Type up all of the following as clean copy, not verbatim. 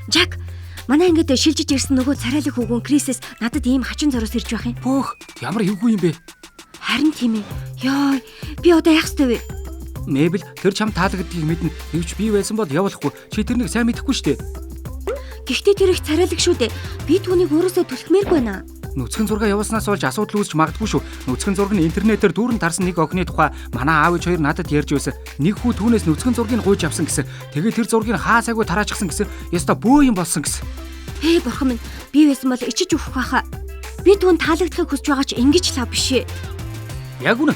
Жак, манай ангид шилжиж ирсэн нөгөө царайлаг хүүгэн Крисэс надад ийм хачин зороос ирж байх юм. Бөөх, ямар эвгүй юм бэ? Харин тийм ээ. Ёо, би одоо яах ёстой вэ? Мэбэл тэр чам таалагдгийг мэднэ. Гэвч би байсан бол явуулахгүй. Чи тэрнийг сайн мэдэхгүй шүү дээ. Гэхдээ тэр их царайлаг шүү дээ. Би түүнийг өөрөөсөө түлхмээргүй байна. Нүцгэн зураг явуулснаас болж асуудал үүсч магадгүй шүү. Нүцгэн зураг нь интернетээр дүүрэн тарсан нэг охины тухай манай аав ээж хоёр надад ярьж байсан. Нэг хүү түүнээс нүцгэн зургийг гуйж авсан гэсэн. Тэгээд тэр зургийг хаасаагүй тараачсан гэсэн. Яста бөө юм болсон гэсэн. Бурхан минь, би байсан бол ичиж өгөх байхаа. Би түүнд таалагдахыг хүсэж байгаа ч ингэж лав биш ээ. Яг үнэ.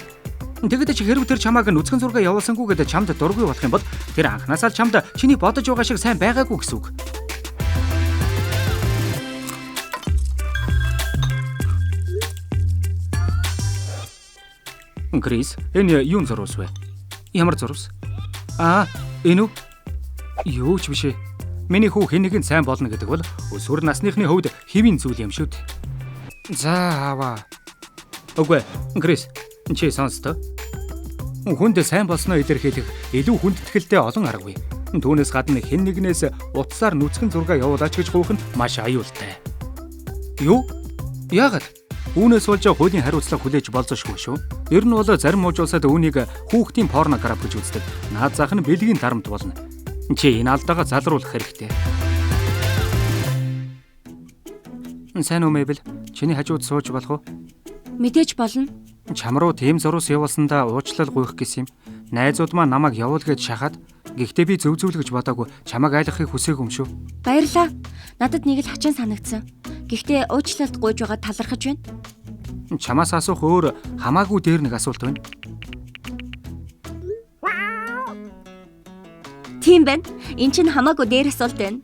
Тэгэхдээ чи хэрв тэр чамааг нүцгэн зураг явуулсангүй гэдэг чамд дургүй болох юм бол тэр анханасаа л чамд чиний бодож байгаа шиг сайн байгаагүй гэсэн үг. Крис, энэ юун зурвас вэ? Ямар зурвас? Энэ үү? Юу ч биш ээ. Миний хүү хэнийг нь сайн болно гэдэг бол өсвөр насныхны хувьд хэвийн зүйл юм шүү дээ. За аваа. Үгүй, Крис, чи сонстоо. Хүнд сайн болсноо илэрхийлэх илүү хүндэтгэлтэй олон аргагүй. Түүнээс гадна хэн нэгнээс утсаар нүцгэн зураг явуулаач гэж гуйх нь маш аюултай. Юу? Яагаад? Үүнээс болж хуулийн хариуцлага хүлээж болзошгүй шүү. Ер нь бол зарим мууж улсад үүнийг хүүхдийн порнограф гэж үздэг. Наад зах нь бэлгийн дарамт болно. Чи энэ алдаага залруулах хэрэгтэй. Сайн уу Мэбэл? Чиний хажууд сууж болох уу? Мэдээж болно. Чам руу тийм зурус явуулсандаа уучлал гуйх гэсэн юм. Найзууд маань намайг явуул гэж шахаад гэхдээ би зөв гэж бодоогүй. Чамайг айлгахыг хүсээгүй юм шүү. Баярлаа. Надад нэг л хачин санагдсан. Гэхдээ уучлалт гуйж байгаа талархаж байна. Чамаас асуух өөр хамаагүй дээр нэг асуулт байна. Тийм байна. Энд чинь хамаагүй дээр асуулт байна.